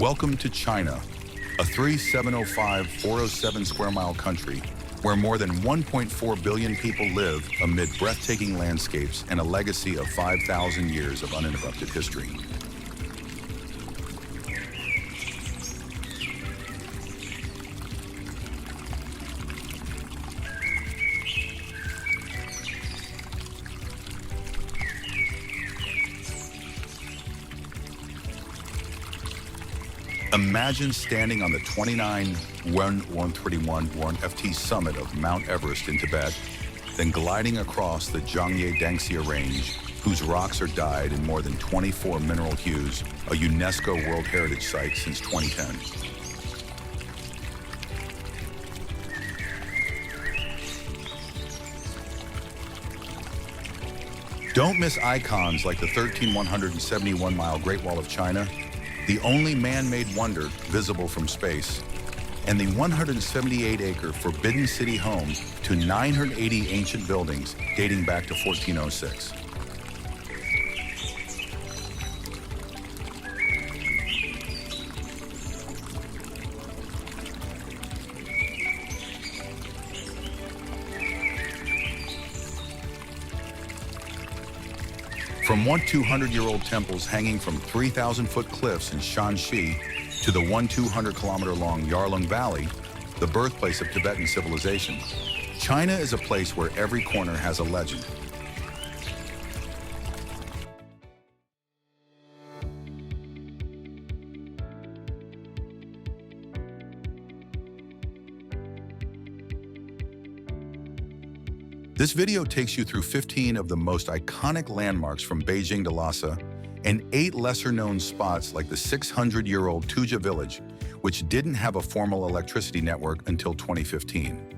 Welcome to China, a 3,705,407 square mile country where more than 1.4 billion people live amid breathtaking landscapes and a legacy of 5,000 years of uninterrupted history. Imagine standing on the 29,131 FT summit of Mount Everest in Tibet, then gliding across the Zhangye-Dangxia Range, whose rocks are dyed in more than 24 mineral hues, a UNESCO World Heritage Site since 2010. Don't miss icons like the 13,171-mile Great Wall of China, the only man-made wonder visible from space, and the 178-acre Forbidden City home to 980 ancient buildings dating back to 1406. From 200-year-old temples hanging from 3,000-foot cliffs in Shanxi to the 200-kilometer-long Yarlung Valley, the birthplace of Tibetan civilization, China is a place where every corner has a legend. This video takes you through 15 of the most iconic landmarks from Beijing to Lhasa and 8 lesser-known spots like the 600-year-old Tuja village, which didn't have a formal electricity network until 2015.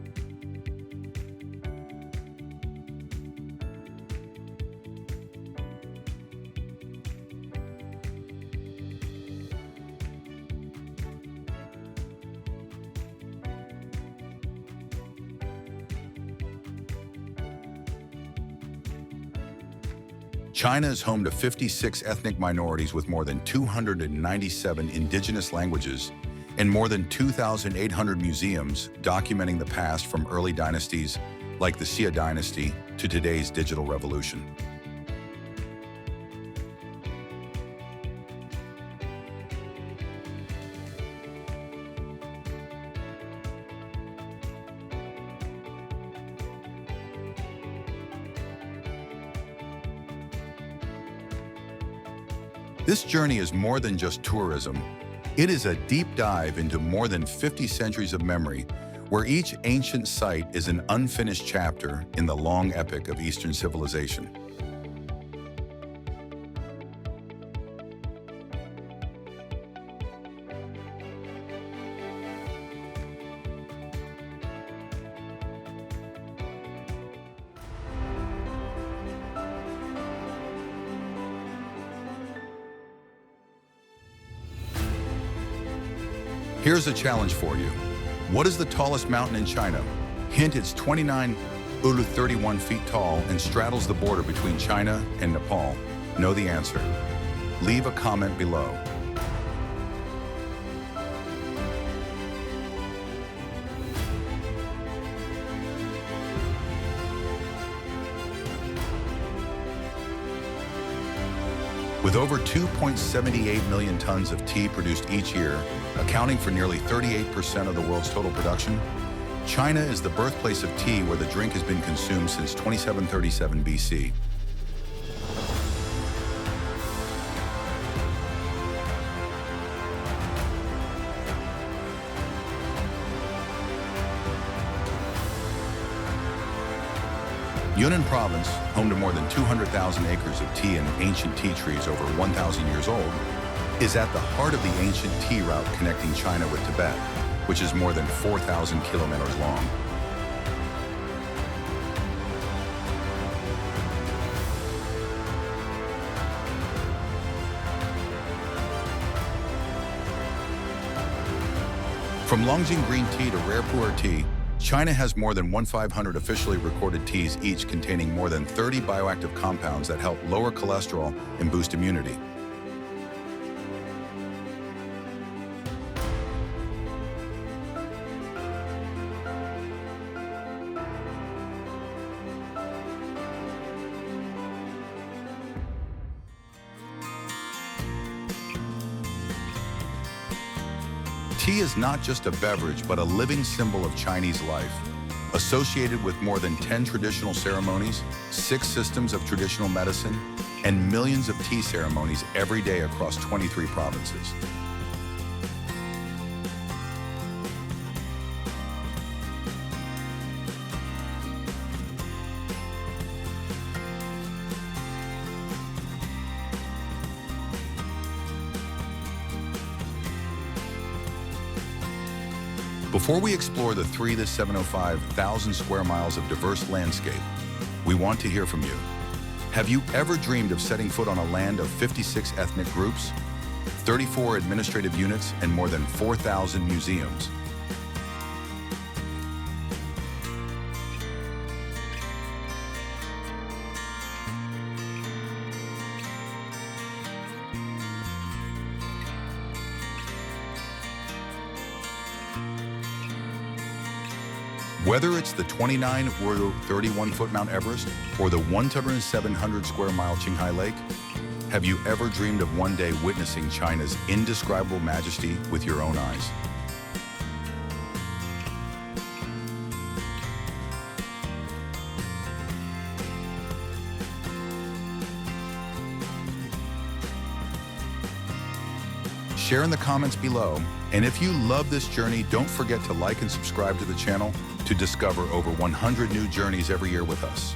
China is home to 56 ethnic minorities with more than 297 indigenous languages and more than 2,800 museums documenting the past from early dynasties like the Xia dynasty to today's digital revolution. This journey is more than just tourism. It is a deep dive into more than 50 centuries of memory, where each ancient site is an unfinished chapter in the long epic of Eastern civilization. Here's a challenge for you. What is the tallest mountain in China? Hint, it's 29,31 feet tall and straddles the border between China and Nepal. Know the answer? Leave a comment below. With over 2.78 million tons of tea produced each year, accounting for nearly 38% of the world's total production, China is the birthplace of tea where the drink has been consumed since 2737 BC. Yunnan Province, home to more than 200,000 acres of tea and ancient tea trees over 1,000 years old, is at the heart of the ancient tea route connecting China with Tibet, which is more than 4,000 kilometers long. From Longjing green tea to rare pu'er tea, China has more than 1,500 officially recorded teas, each containing more than 30 bioactive compounds that help lower cholesterol and boost immunity. Tea is not just a beverage, but a living symbol of Chinese life. Associated with more than 10 traditional ceremonies, 6 systems of traditional medicine, and millions of tea ceremonies every day across 23 provinces. Before we explore the 3 to 705,000 square miles of diverse landscape, we want to hear from you. Have you ever dreamed of setting foot on a land of 56 ethnic groups, 34 administrative units, and more than 4,000 museums? Whether it's the 29 or 31-foot Mount Everest or the 1,700 square mile Qinghai Lake, have you ever dreamed of one day witnessing China's indescribable majesty with your own eyes? Share in the comments below, and if you love this journey, don't forget to like and subscribe to the channel to discover over 100 new journeys every year with us.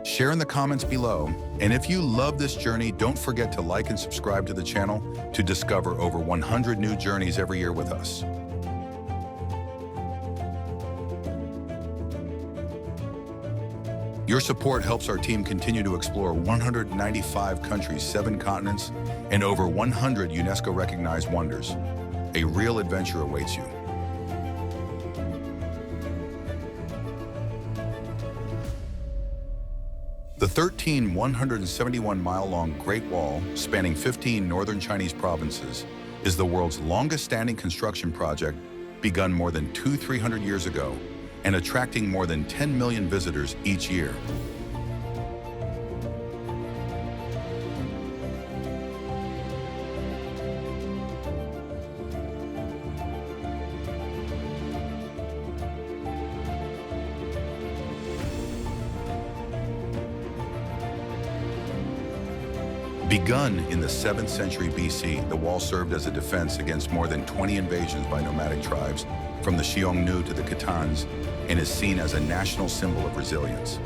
Share in the comments below, and if you love this journey, don't forget to like and subscribe to the channel to discover over 100 new journeys every year with us. Your support helps our team continue to explore 195 countries, 7 continents, and over 100 UNESCO-recognized wonders. A real adventure awaits you. The 13 171-mile-long Great Wall, spanning 15 northern Chinese provinces, is the world's longest-standing construction project, begun more than 300 years ago, and attracting more than 10 million visitors each year. Begun in the 7th century BC, the wall served as a defense against more than 20 invasions by nomadic tribes, from the Xiongnu to the Khitans, and is seen as a national symbol of resilience.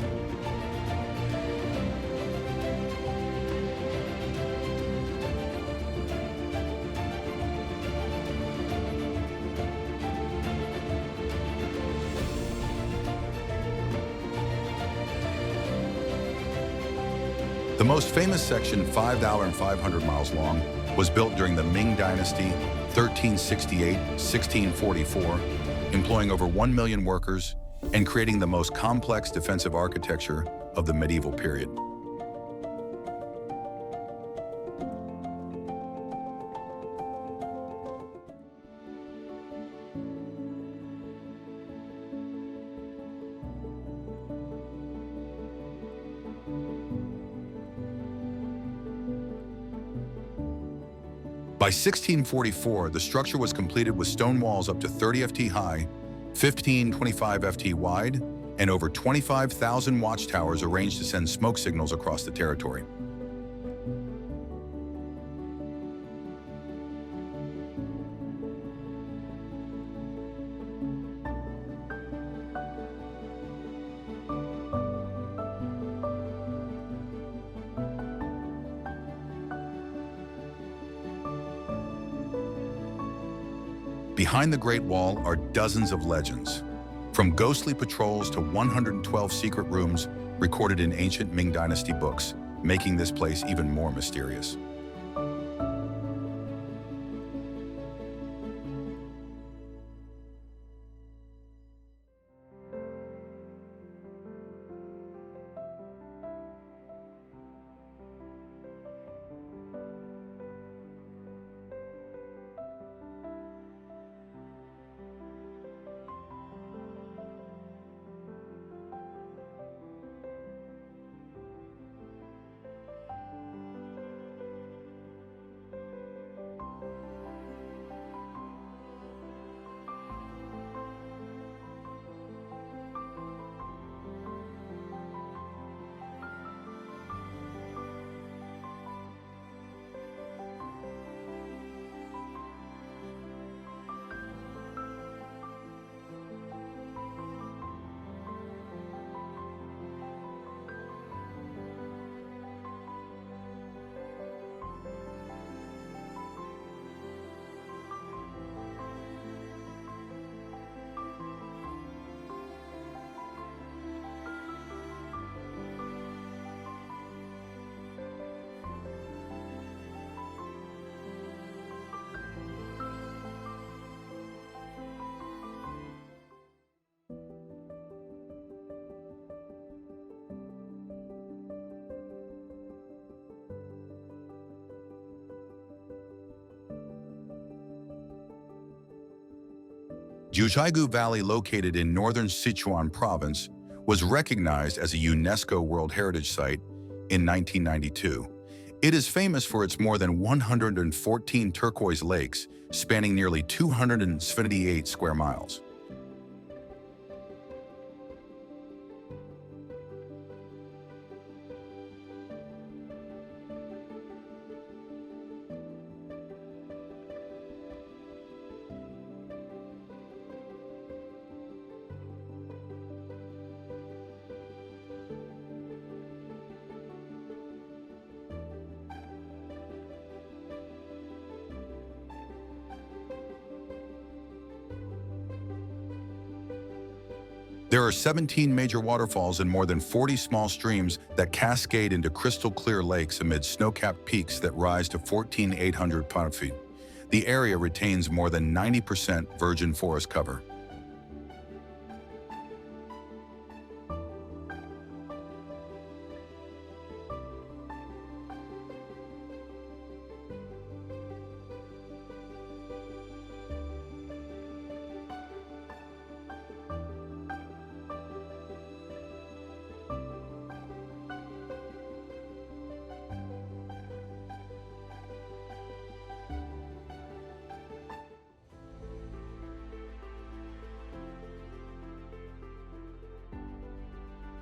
The most famous section, 5,500 miles long, was built during the Ming Dynasty, 1368-1644, employing over 1 million workers and creating the most complex defensive architecture of the medieval period. By 1644, the structure was completed with stone walls up to 30 ft high, 25 ft wide, and over 25,000 watchtowers arranged to send smoke signals across the territory. Behind the Great Wall are dozens of legends, from ghostly patrols to 112 secret rooms recorded in ancient Ming Dynasty books, making this place even more mysterious. Jiuzhaigou Valley, located in northern Sichuan province, was recognized as a UNESCO World Heritage Site in 1992. It is famous for its more than 114 turquoise lakes, spanning nearly 278 square miles. There are 17 major waterfalls and more than 40 small streams that cascade into crystal-clear lakes amid snow-capped peaks that rise to 14,800 feet. The area retains more than 90% virgin forest cover.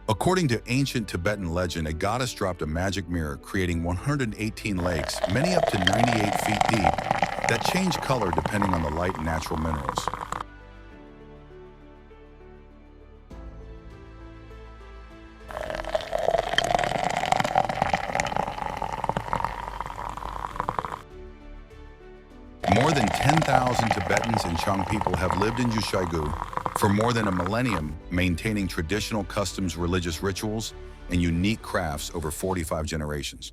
According to ancient Tibetan legend, a goddess dropped a magic mirror, creating 118 lakes, many up to 98 feet deep, that change color depending on the light and natural minerals. More than 10,000 Tibetans and Chang people have lived in Jiuzhaigou for more than a millennium, maintaining traditional customs, religious rituals, and unique crafts over 45 generations.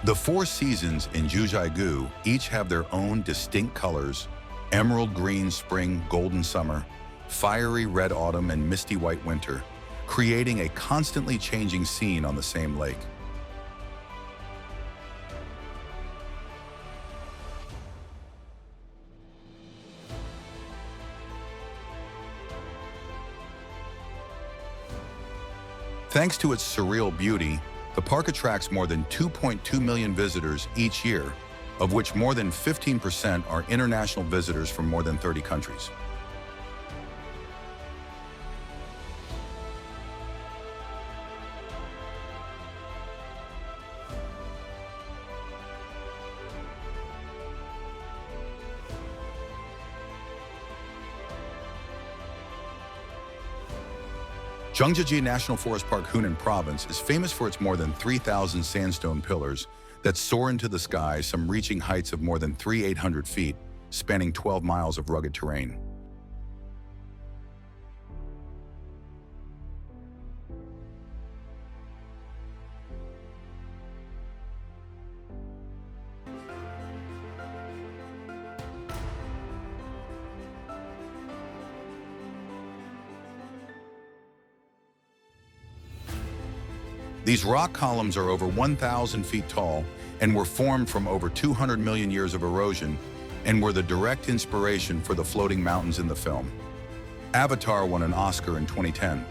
The four seasons in Jiuzhaigou each have their own distinct colors: emerald green spring, golden summer, fiery red autumn, and misty white winter, creating a constantly changing scene on the same lake. Thanks to its surreal beauty, the park attracts more than 2.2 million visitors each year, of which more than 15% are international visitors from more than 30 countries. Zhangjiajie National Forest Park, Hunan Province, is famous for its more than 3,000 sandstone pillars that soar into the sky, some reaching heights of more than 3,800 feet, spanning 12 miles of rugged terrain. These rock columns are over 1,000 feet tall and were formed from over 200 million years of erosion and were the direct inspiration for the floating mountains in the film. Avatar won an Oscar in 2010.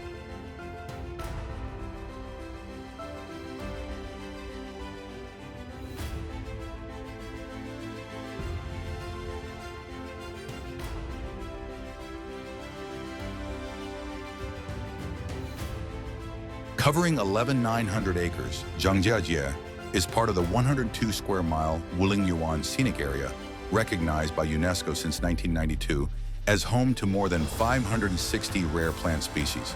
Covering 11,900 acres, Zhangjiajie is part of the 102 square mile Wulingyuan Scenic Area, recognized by UNESCO since 1992 as home to more than 560 rare plant species.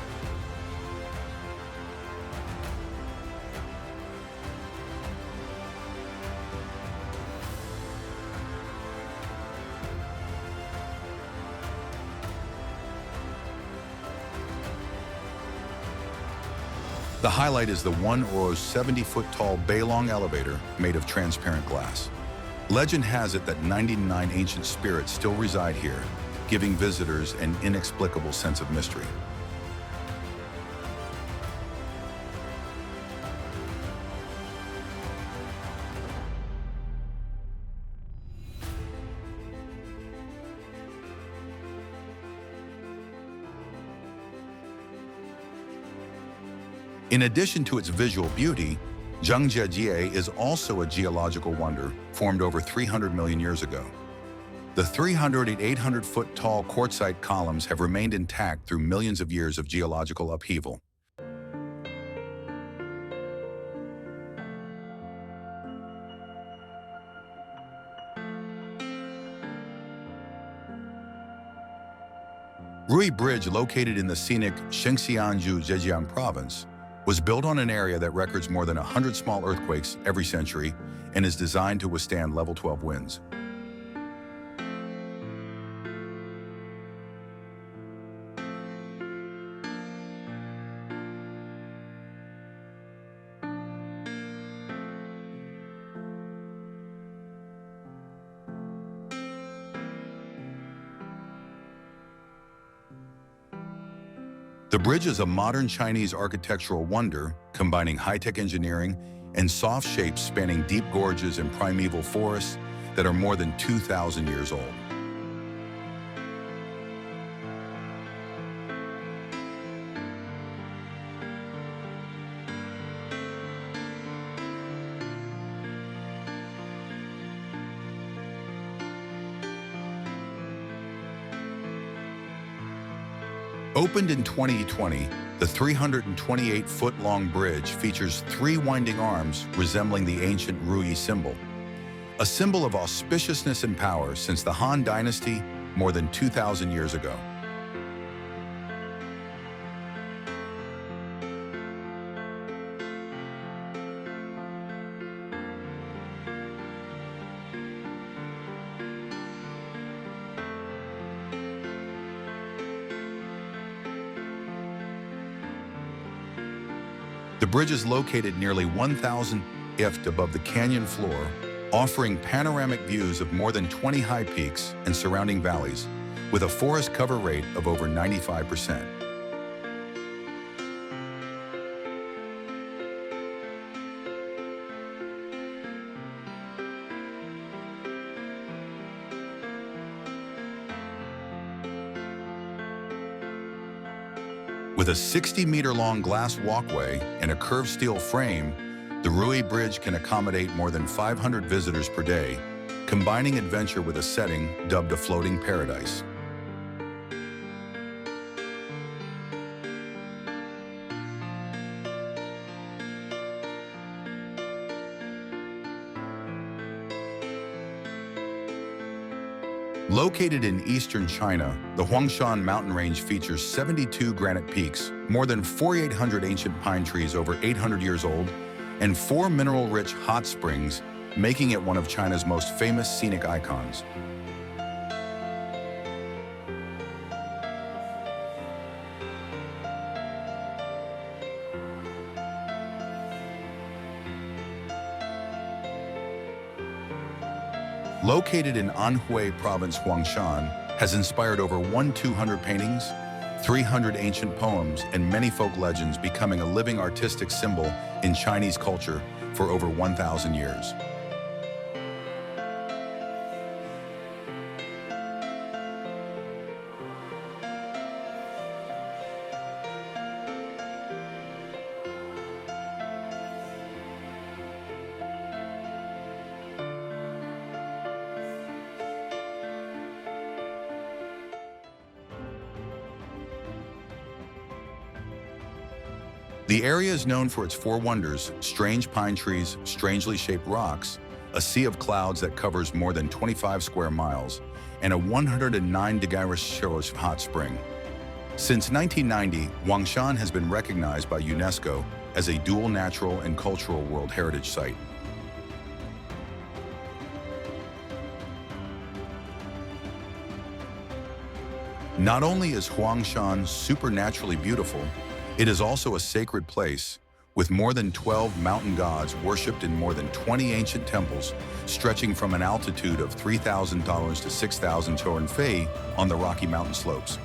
The highlight is the 70-foot-tall Beilong elevator made of transparent glass. Legend has it that 99 ancient spirits still reside here, giving visitors an inexplicable sense of mystery. In addition to its visual beauty, Zhangjiajie is also a geological wonder formed over 300 million years ago. The 300 and 800-foot-tall quartzite columns have remained intact through millions of years of geological upheaval. Rui Bridge, located in the scenic Shengxianju Zhejiang province, was built on an area that records more than 100 small earthquakes every century and is designed to withstand level 12 winds. The bridge is a modern Chinese architectural wonder, combining high-tech engineering and soft shapes spanning deep gorges and primeval forests that are more than 2,000 years old. Opened in 2020, the 328-foot-long bridge features 3 winding arms resembling the ancient Rui symbol, a symbol of auspiciousness and power since the Han Dynasty more than 2,000 years ago. The bridge is located nearly 1,000 feet above the canyon floor, offering panoramic views of more than 20 high peaks and surrounding valleys, with a forest cover rate of over 95%. With a 60-meter-long glass walkway and a curved steel frame, the Rui Bridge can accommodate more than 500 visitors per day, combining adventure with a setting dubbed a floating paradise. Located in eastern China, the Huangshan mountain range features 72 granite peaks, more than 4,800 ancient pine trees over 800 years old, and 4 mineral-rich hot springs, making it one of China's most famous scenic icons. Located in Anhui Province, Huangshan, has inspired over 1,200 paintings, 300 ancient poems, and many folk legends, becoming a living artistic symbol in Chinese culture for over 1,000 years. The area is known for its 4 wonders: strange pine trees, strangely shaped rocks, a sea of clouds that covers more than 25 square miles, and a 109-degree hot spring. Since 1990, Huangshan has been recognized by UNESCO as a dual natural and cultural World Heritage Site. Not only is Huangshan supernaturally beautiful, it is also a sacred place with more than 12 mountain gods worshipped in more than 20 ancient temples, stretching from an altitude of 3,000 to 6,000 feet on the Rocky Mountain slopes.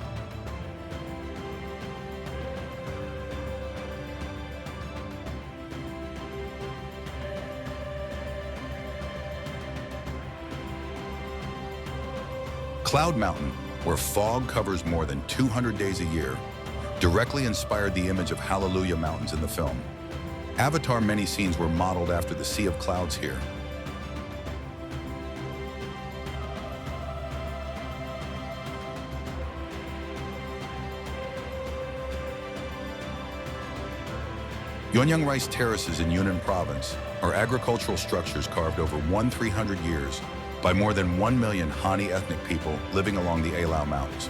Cloud Mountain, where fog covers more than 200 days a year, directly inspired the image of Hallelujah Mountains in the film. Avatar many scenes were modeled after the Sea of Clouds here. Yuanyang rice terraces in Yunnan province are agricultural structures carved over 300 years by more than 1 million Han ethnic people living along the Alao Mountains.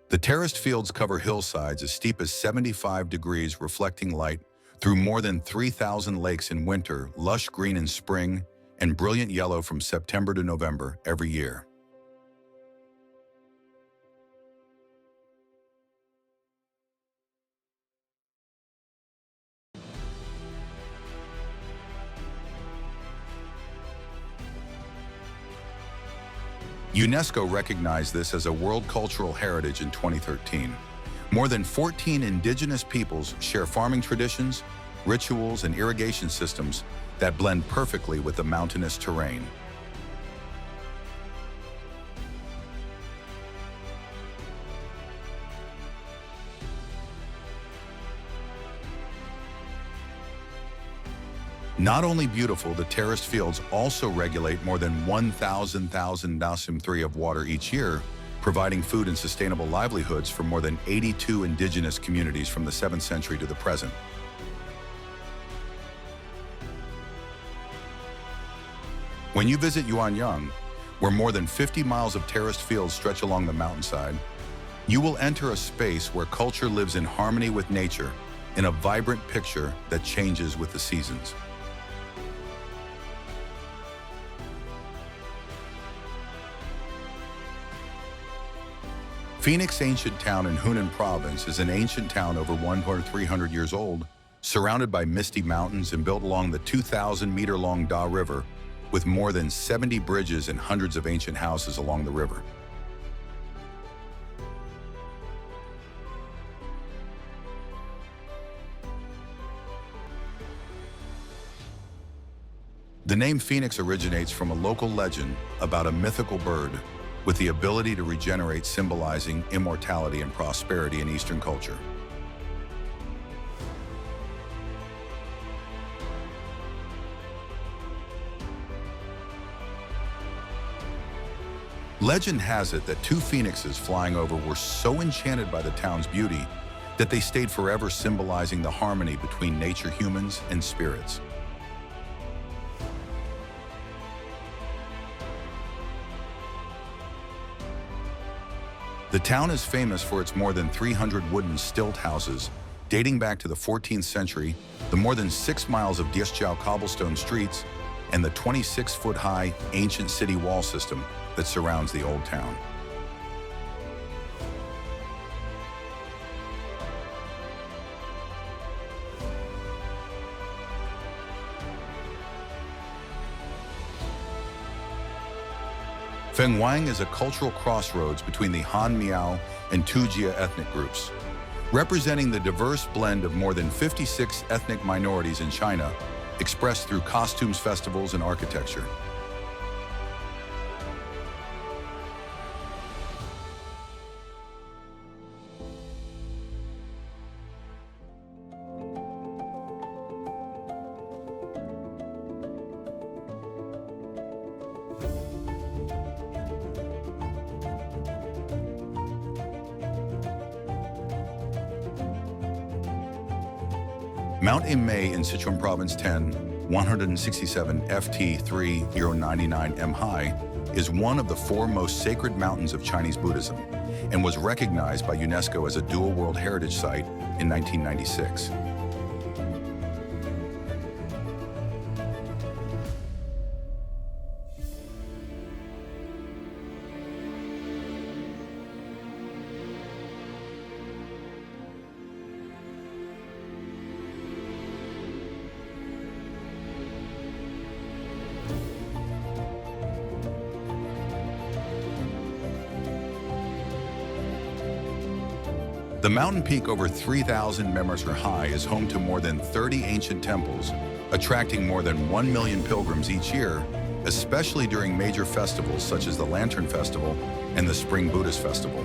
The terraced fields cover hillsides as steep as 75 degrees, reflecting light through more than 3,000 lakes in winter, lush green in spring, and brilliant yellow from September to November every year. UNESCO recognized this as a World Cultural Heritage in 2013. More than 14 indigenous peoples share farming traditions, rituals, and irrigation systems that blend perfectly with the mountainous terrain. Not only beautiful, the terraced fields also regulate more than 1,000 dasim-3 of water each year, providing food and sustainable livelihoods for more than 82 indigenous communities from the 7th century to the present. When you visit Yuanyang, where more than 50 miles of terraced fields stretch along the mountainside, you will enter a space where culture lives in harmony with nature in a vibrant picture that changes with the seasons. Phoenix Ancient Town in Hunan Province is an ancient town over 300 years old, surrounded by misty mountains and built along the 2,000-meter-long Da River, with more than 70 bridges and hundreds of ancient houses along the river. The name Phoenix originates from a local legend about a mythical bird with the ability to regenerate, symbolizing immortality and prosperity in Eastern culture. Legend has it that two phoenixes flying over were so enchanted by the town's beauty that they stayed forever, symbolizing the harmony between nature, humans, and spirits. The town is famous for its more than 300 wooden stilt houses, dating back to the 14th century, the more than 6 miles of Dieschao cobblestone streets, and the 26-foot-high ancient city wall system that surrounds the old town. Fenghuang is a cultural crossroads between the Han Miao and Tujia ethnic groups, representing the diverse blend of more than 56 ethnic minorities in China, expressed through costumes, festivals, and architecture. Mount Imei in Sichuan Province 10, 167 ft 3099 m high, is one of the 4 most sacred mountains of Chinese Buddhism and was recognized by UNESCO as a Dual World Heritage Site in 1996. The mountain peak over 3,000 meters high is home to more than 30 ancient temples, attracting more than 1 million pilgrims each year, especially during major festivals such as the Lantern Festival and the Spring Buddhist Festival.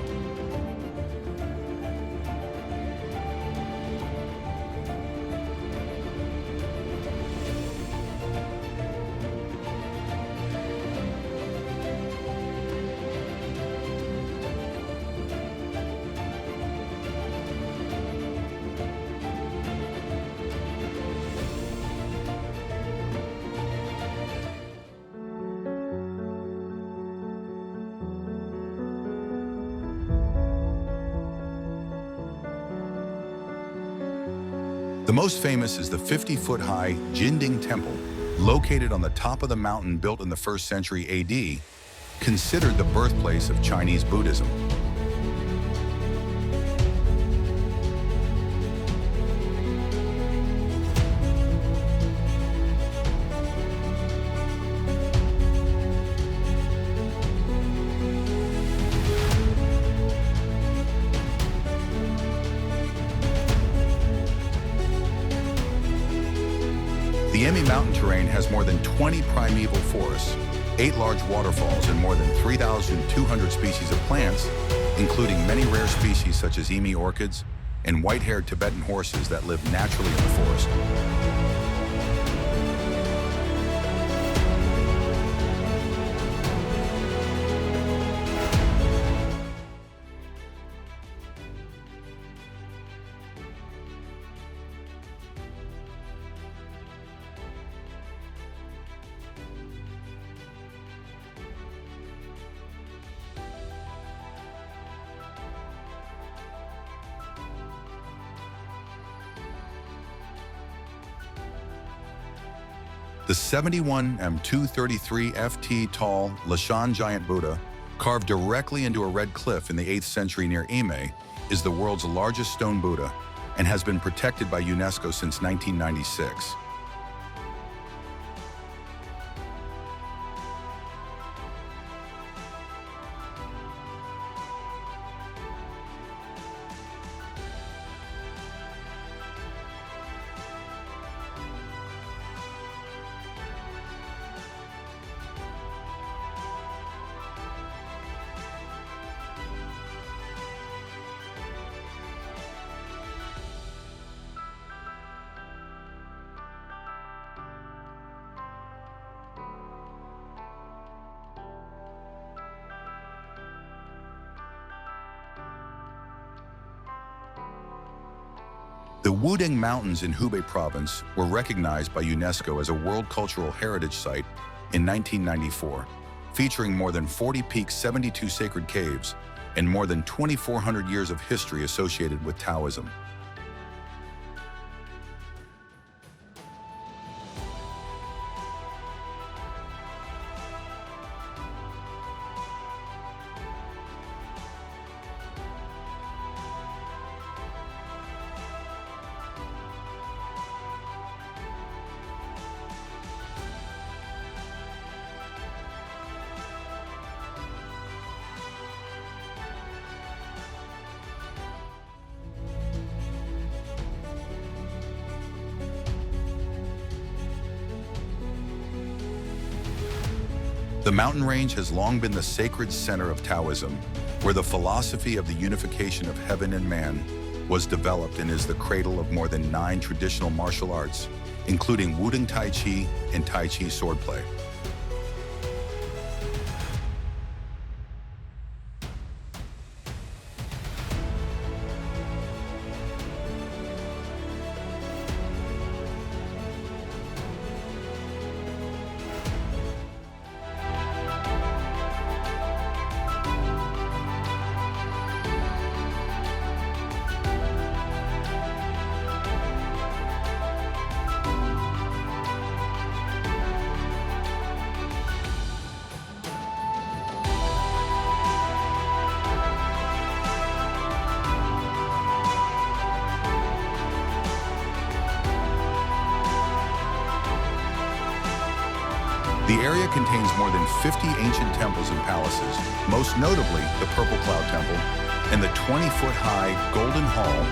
The most famous is the 50-foot-high Jinding Temple, located on the top of the mountain built in the 1st century AD, considered the birthplace of Chinese Buddhism. The Emi mountain terrain has more than 20 primeval forests, 8 large waterfalls, and more than 3,200 species of plants, including many rare species such as Emi orchids and white-haired Tibetan horses that live naturally in the forest. The 71 233 ft tall Lashan giant Buddha, carved directly into a red cliff in the 8th century near Ime, is the world's largest stone Buddha and has been protected by UNESCO since 1996. The Wuding Mountains in Hubei province were recognized by UNESCO as a World Cultural Heritage Site in 1994, featuring more than 40 peaks, 72 sacred caves, and more than 2,400 years of history associated with Taoism. The mountain range has long been the sacred center of Taoism, where the philosophy of the unification of heaven and man was developed and is the cradle of more than 9 traditional martial arts, including Wuding Tai Chi and Tai Chi swordplay. The area contains more than 50 ancient temples and palaces, most notably the Purple Cloud Temple, and the 20-foot-high Golden Hall,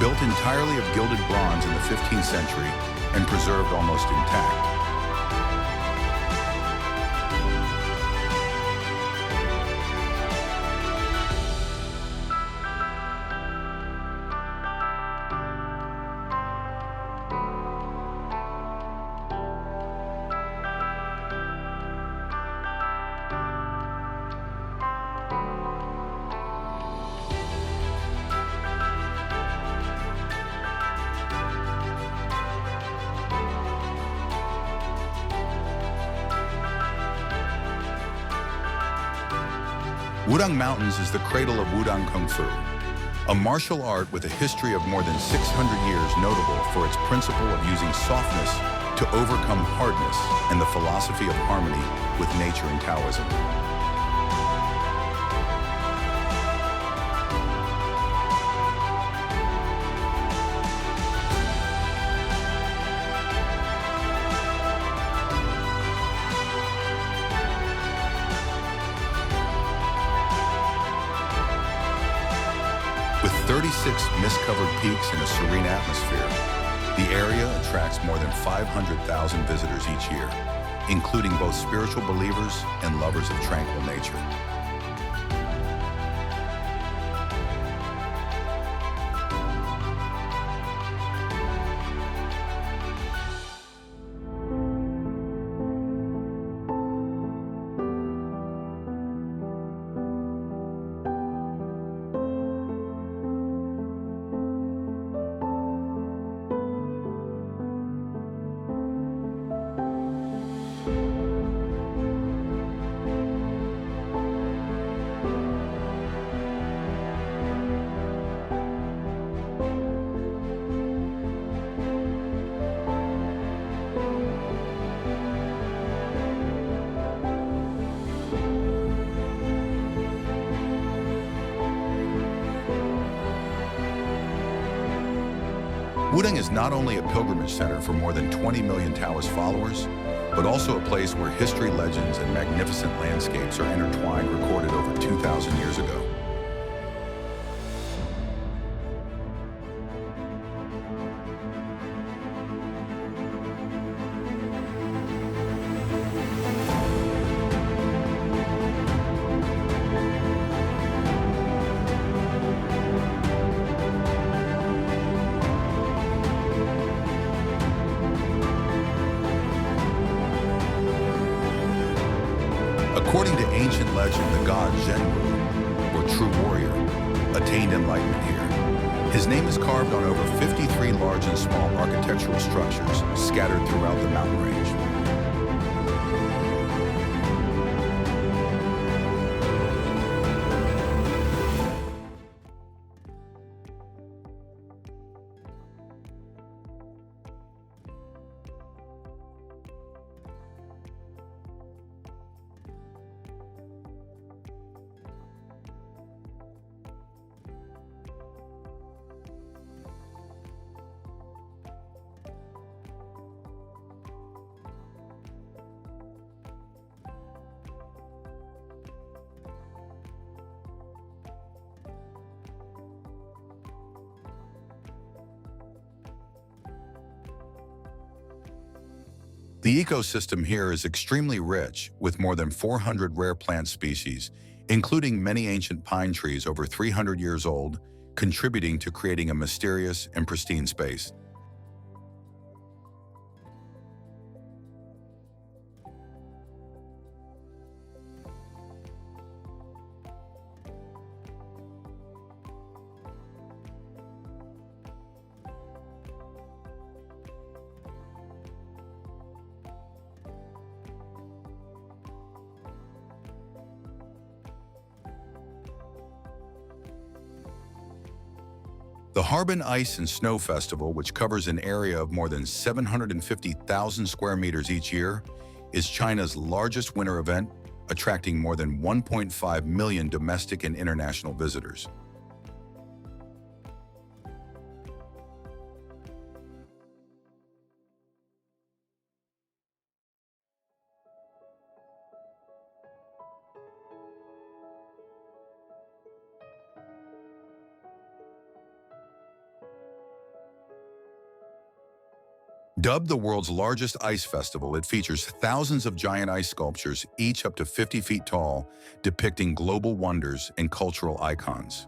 built entirely of gilded bronze in the 15th century and preserved almost intact. Wudang Mountains is the cradle of Wudang Kung Fu, a martial art with a history of more than 600 years, notable for its principle of using softness to overcome hardness and the philosophy of harmony with nature and Taoism. With 36 mist-covered peaks and a serene atmosphere, the area attracts more than 500,000 visitors each year, including both spiritual believers and lovers of tranquil nature. Wudang is not only a pilgrimage center for more than 20 million Taoist followers, but also a place where history, legends, and magnificent landscapes are intertwined, recorded over 2,000 years ago. According to ancient legend, the god Zhenwu, or true warrior, attained enlightenment here. His name is carved on over 53 large and small architectural structures scattered throughout the mountain range. The ecosystem here is extremely rich, with more than 400 rare plant species, including many ancient pine trees over 300 years old, contributing to creating a mysterious and pristine space. The Harbin Ice and Snow Festival, which covers an area of more than 750,000 square meters each year, is China's largest winter event, attracting more than 1.5 million domestic and international visitors. Dubbed the world's largest ice festival, it features thousands of giant ice sculptures, each up to 50 feet tall, depicting global wonders and cultural icons.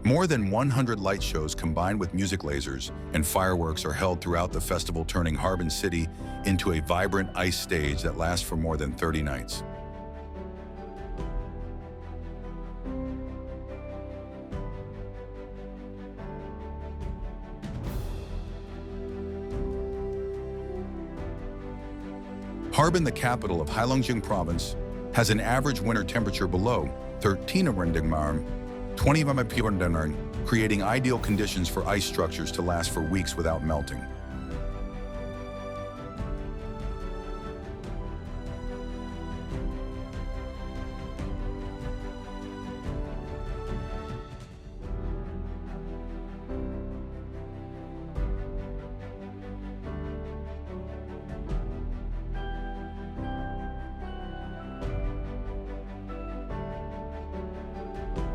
More than 100 light shows combined with music lasers and fireworks are held throughout the festival, turning Harbin City into a vibrant ice stage that lasts for more than 30 nights. Harbin, the capital of Heilongjiang Province, has an average winter temperature below 13 creating ideal conditions for ice structures to last for weeks without melting.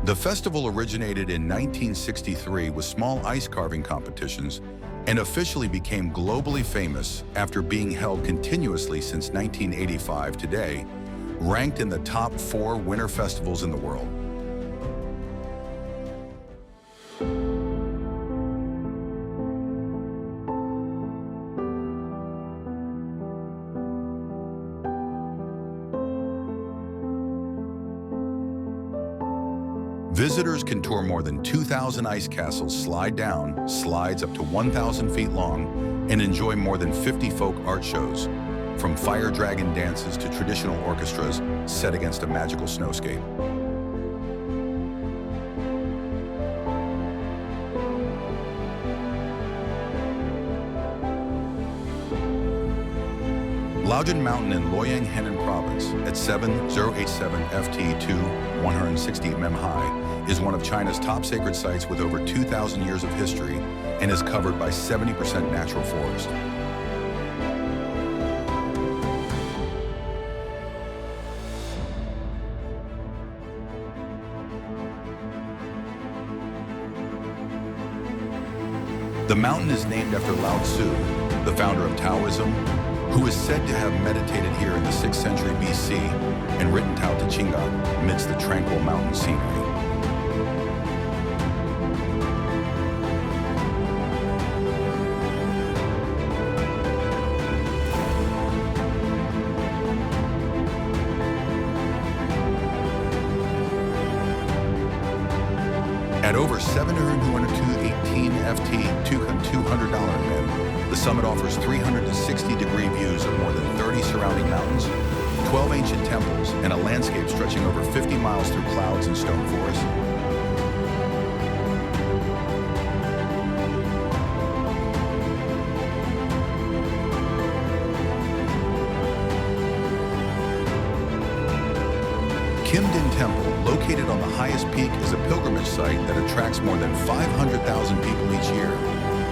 The festival originated in 1963 with small ice carving competitions and officially became globally famous after being held continuously since 1985. Today, ranked in the top 4 winter festivals in the world. Visitors can tour more than 2,000 ice castles, slide down slides up to 1,000 feet long, and enjoy more than 50 folk art shows, from fire dragon dances to traditional orchestras set against a magical snowscape. Laojun Mountain in Loyang, Henan Province, at 7087 FT2, 160 mm high, is one of China's top sacred sites with over 2,000 years of history and is covered by 70% natural forest. The mountain is named after Lao Tzu, the founder of Taoism, who is said to have meditated here in the 6th century BC and written Tao Te Ching amidst the tranquil mountain scenery. At over 718 FT $200 min, the summit offers 360-degree views of more than 30 surrounding mountains, 12 ancient temples, and a landscape stretching over 50 miles through clouds and stone forests. Kimdin Temple, located on the highest peak, is a pilgrimage site that attracts more than 500,000 people each year.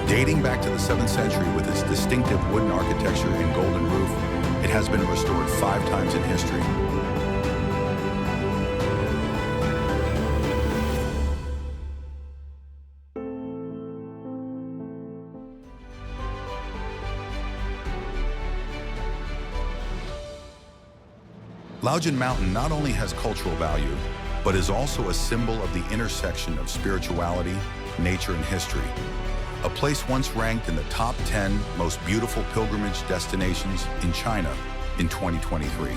Dating back to the 7th century with its distinctive wooden architecture and golden roof, it has been restored 5 times in history. Laojun Mountain not only has cultural value, but is also a symbol of the intersection of spirituality, nature, and history. A place once ranked in the top 10 most beautiful pilgrimage destinations in China in 2023.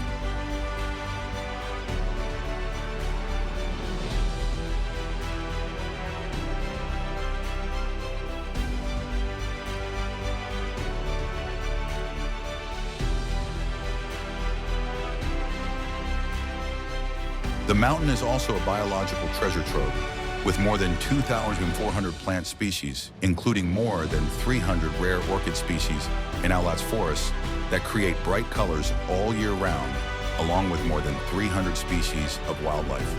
The mountain is also a biological treasure trove, with more than 2,400 plant species, including more than 300 rare orchid species and outlet forests that create bright colors all year round, along with more than 300 species of wildlife.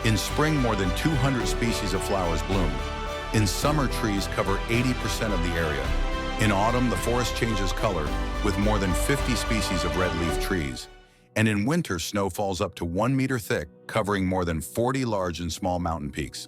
In spring, more than 200 species of flowers bloom. In summer, trees cover 80% of the area. In autumn, the forest changes color with more than 50 species of red-leaf trees. And in winter, snow falls up to 1 meter thick, covering more than 40 large and small mountain peaks.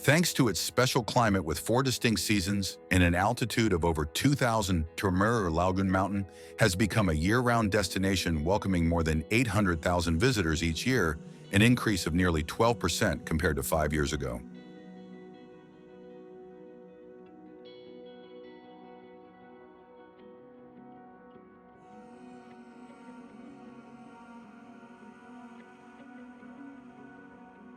Thanks to its special climate with 4 distinct seasons and an altitude of over 2,000, Terraced Lagoon Mountain has become a year-round destination welcoming more than 800,000 visitors each year, an increase of nearly 12% compared to 5 years ago.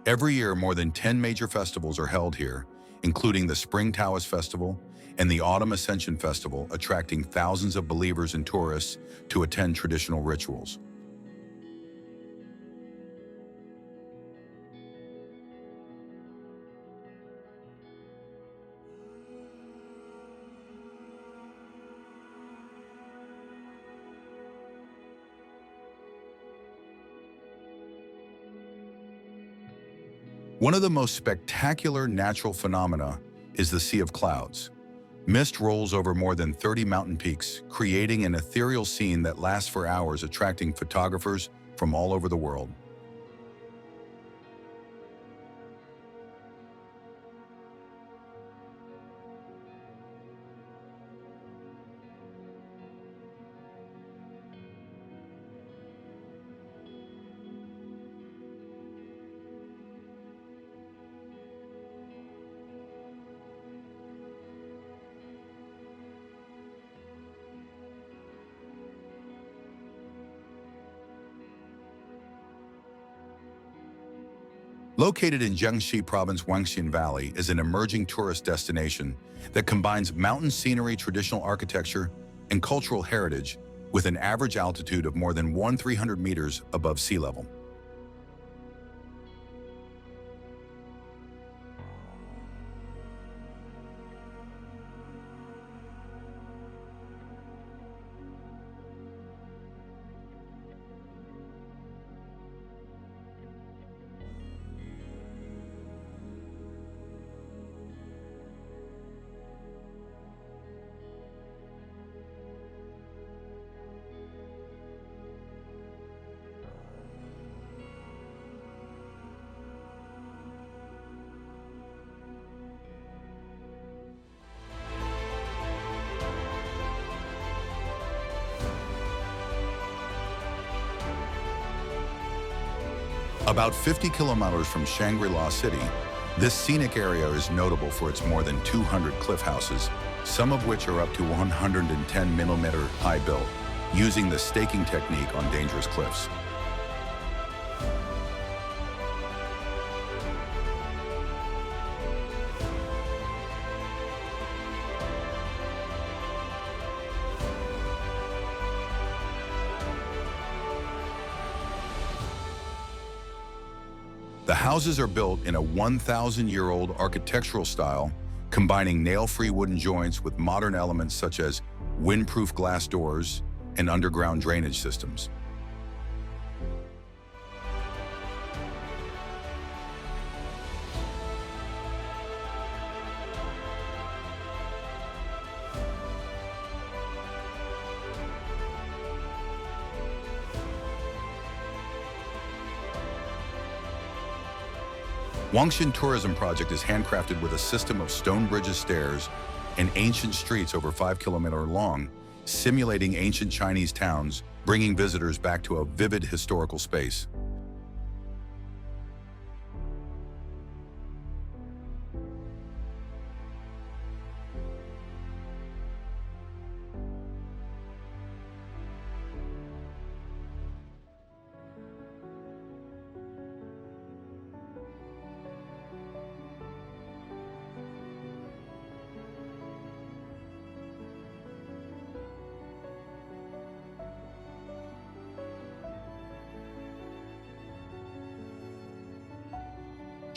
Every year, more than 10 major festivals are held here, including the Spring Taoist Festival and the Autumn Ascension Festival, attracting thousands of believers and tourists to attend traditional rituals. One of the most spectacular natural phenomena is the Sea of Clouds. Mist rolls over more than 30 mountain peaks, creating an ethereal scene that lasts for hours, attracting photographers from all over the world. Located in Jiangxi Province, Huangxian Valley is an emerging tourist destination that combines mountain scenery, traditional architecture, and cultural heritage with an average altitude of more than 1,300 meters above sea level. About 50 kilometers from Shangri-La City, this scenic area is notable for its more than 200 cliff houses, some of which are up to 110 millimeter high built, using the staking technique on dangerous cliffs. The houses are built in a 1,000-year-old architectural style, combining nail-free wooden joints with modern elements such as windproof glass doors and underground drainage systems. Huangshan Tourism Project is handcrafted with a system of stone bridges, stairs, and ancient streets over 5 kilometers long, simulating ancient Chinese towns, bringing visitors back to a vivid historical space.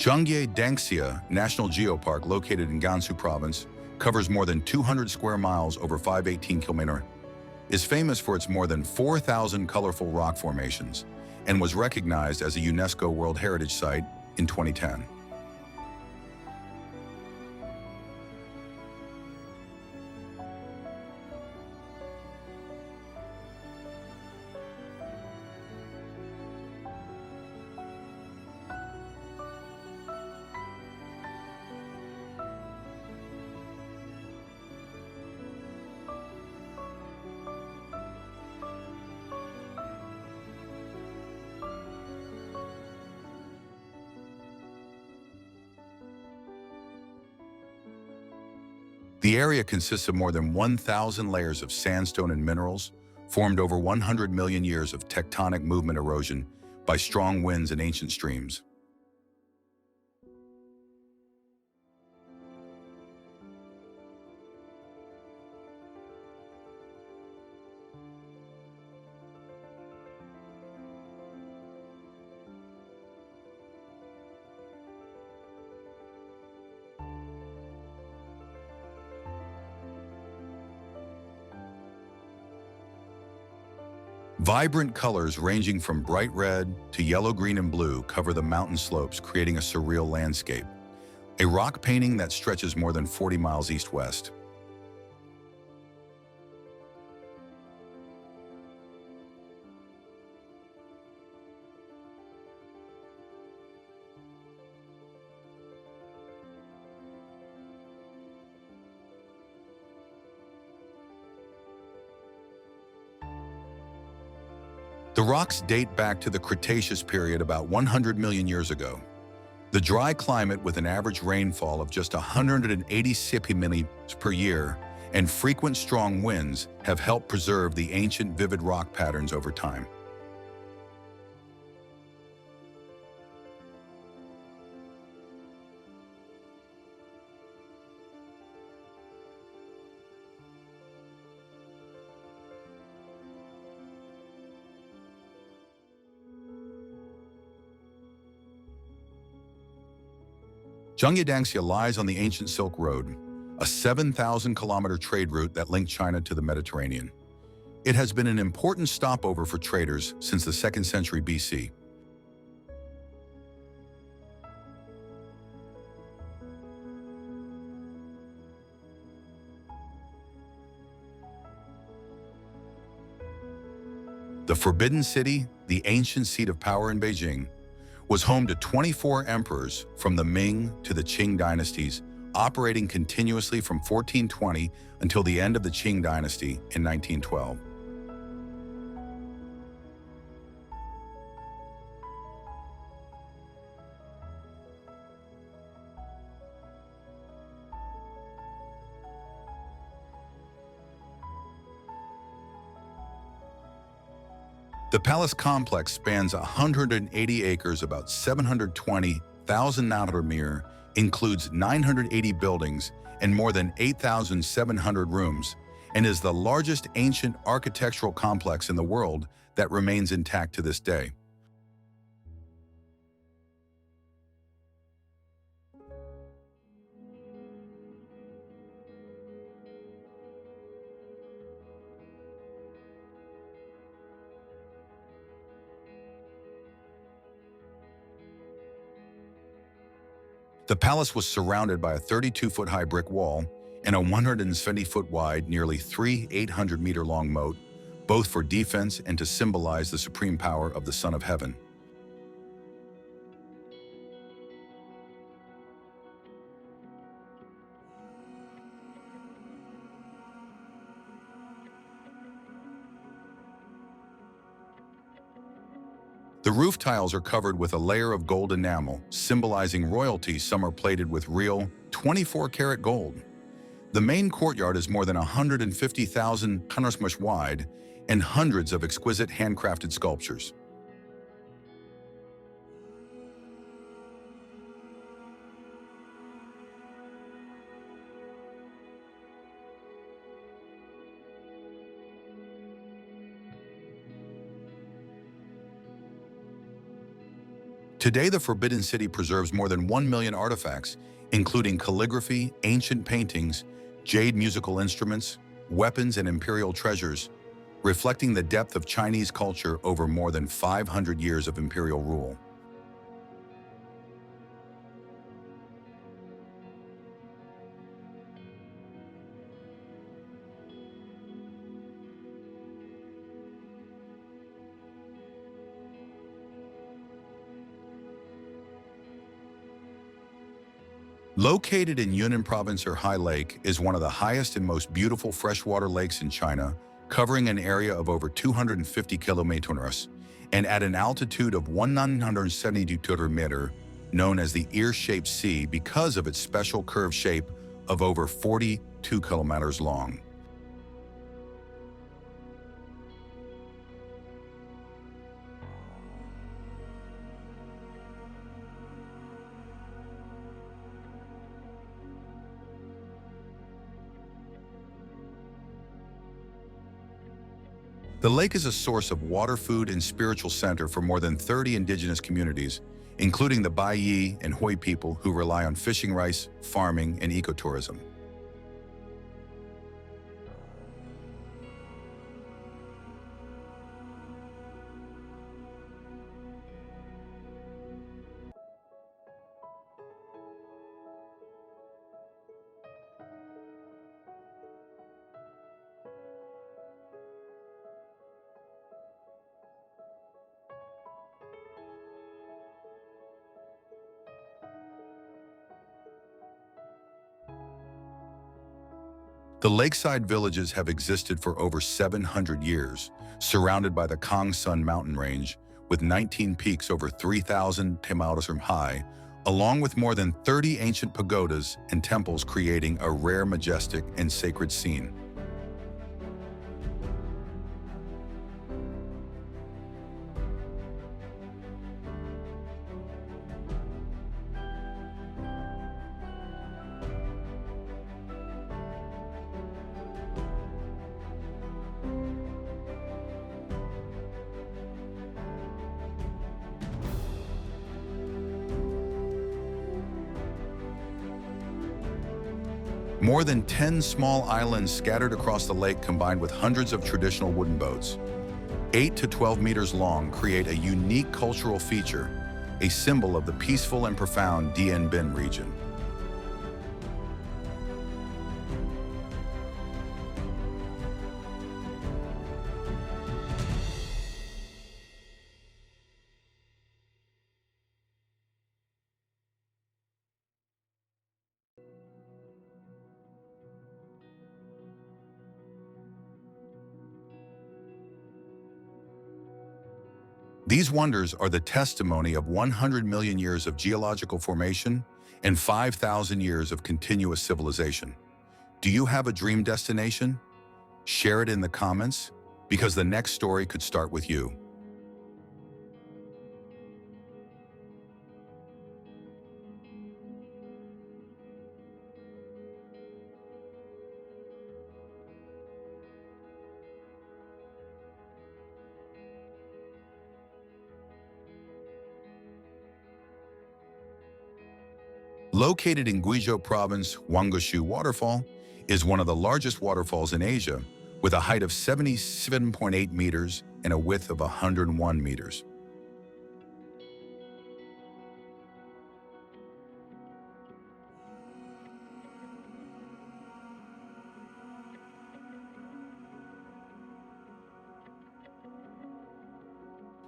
Zhangye Dangxia National Geopark, located in Gansu Province, covers more than 200 square miles over 518 km, is famous for its more than 4,000 colorful rock formations, and was recognized as a UNESCO World Heritage Site in 2010. The area consists of more than 1,000 layers of sandstone and minerals, formed over 100 million years of tectonic movement erosion by strong winds and ancient streams. Vibrant colors ranging from bright red to yellow, green, and blue cover the mountain slopes, creating a surreal landscape, a rock painting that stretches more than 40 miles east-west. The rocks date back to the Cretaceous period, about 100 million years ago. The dry climate, with an average rainfall of just 180 cm per year and frequent strong winds, have helped preserve the ancient vivid rock patterns over time. Zhangye lies on the ancient Silk Road, a 7,000-kilometer trade route that linked China to the Mediterranean. It has been an important stopover for traders since the 2nd century BC. The Forbidden City, the ancient seat of power in Beijing, was home to 24 emperors from the Ming to the Qing dynasties, operating continuously from 1420 until the end of the Qing dynasty in 1912. The palace complex spans 180 acres, about 720,000 m², includes 980 buildings and more than 8,700 rooms, and is the largest ancient architectural complex in the world that remains intact to this day. The palace was surrounded by a 32-foot-high brick wall and a 170-foot-wide, nearly 800-meter-long moat, both for defense and to symbolize the supreme power of the Son of Heaven. The roof tiles are covered with a layer of gold enamel, symbolizing royalty. Some are plated with real 24-karat gold. The main courtyard is more than 150,000 square wide and hundreds of exquisite handcrafted sculptures. Today, the Forbidden City preserves more than 1 million artifacts, including calligraphy, ancient paintings, jade musical instruments, weapons, and imperial treasures, reflecting the depth of Chinese culture over more than 500 years of imperial rule. Located in Yunnan Province, or Hai Lake is one of the highest and most beautiful freshwater lakes in China, covering an area of over 250 kilometers and at an altitude of 1,972 meters, known as the ear-shaped sea because of its special curved shape of over 42 kilometers long. The lake is a source of water, food, and spiritual center for more than 30 indigenous communities, including the Bai Yi and Hui people who rely on fishing rice, farming, and ecotourism. The lakeside villages have existed for over 700 years, surrounded by the Kangsun mountain range, with 19 peaks over 3,000 meters high, along with more than 30 ancient pagodas and temples creating a rare, majestic, and sacred scene. More than 10 small islands scattered across the lake, combined with hundreds of traditional wooden boats, 8 to 12 meters long, create a unique cultural feature, a symbol of the peaceful and profound Dien Bien region. These wonders are the testimony of 100 million years of geological formation and 5,000 years of continuous civilization. Do you have a dream destination? Share it in the comments, because the next story could start with you. Located in Guizhou Province, Wangeshu Waterfall is one of the largest waterfalls in Asia, with a height of 77.8 meters and a width of 101 meters.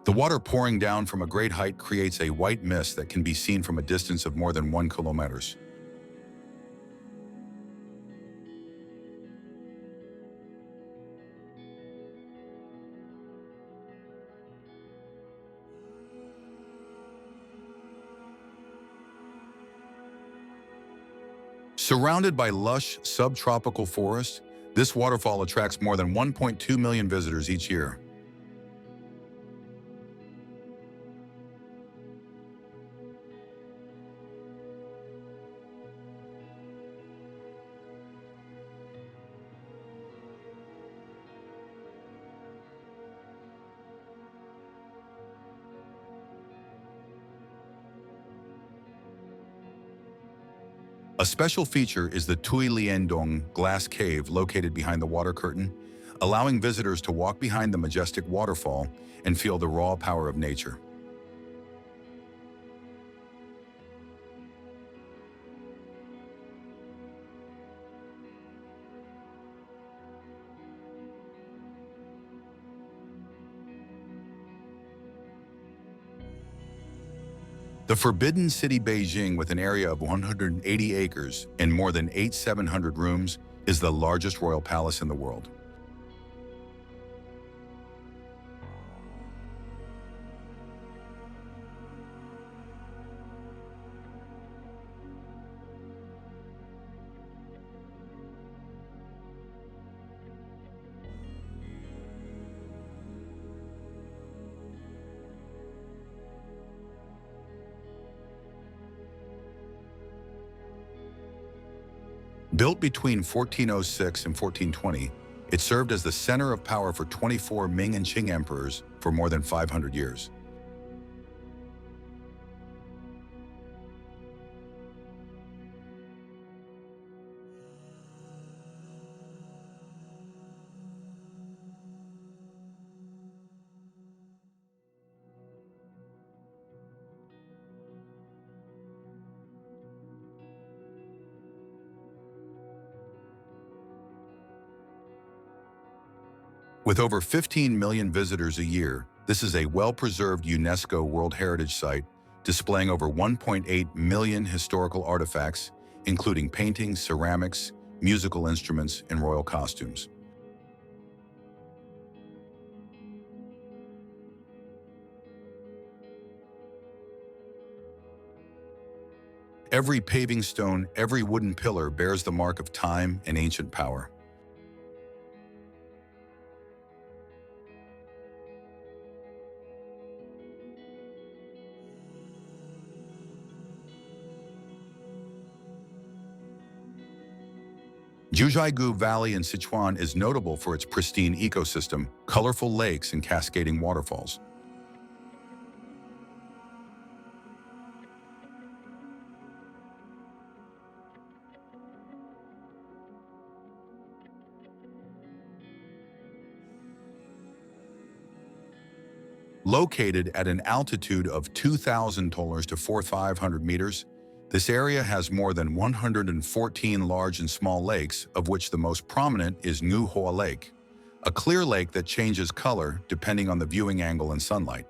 The water pouring down from a great height creates a white mist that can be seen from a distance of more than 1 kilometer. Surrounded by lush subtropical forest, this waterfall attracts more than 1.2 million visitors each year. A special feature is the Tui Liendong glass cave located behind the water curtain, allowing visitors to walk behind the majestic waterfall and feel the raw power of nature. The Forbidden City Beijing, with an area of 180 acres and more than 8,700 rooms, is the largest royal palace in the world. Built between 1406 and 1420, it served as the center of power for 24 Ming and Qing emperors for more than 500 years. With over 15 million visitors a year, this is a well-preserved UNESCO World Heritage Site, displaying over 1.8 million historical artifacts, including paintings, ceramics, musical instruments, and royal costumes. Every paving stone, every wooden pillar bears the mark of time and ancient power. Jiuzhaigou Valley in Sichuan is notable for its pristine ecosystem, colorful lakes, and cascading waterfalls. Located at an altitude of 2,000 to 4,500 meters, this area has more than 114 large and small lakes, of which the most prominent is Nguhua Lake, a clear lake that changes color depending on the viewing angle and sunlight.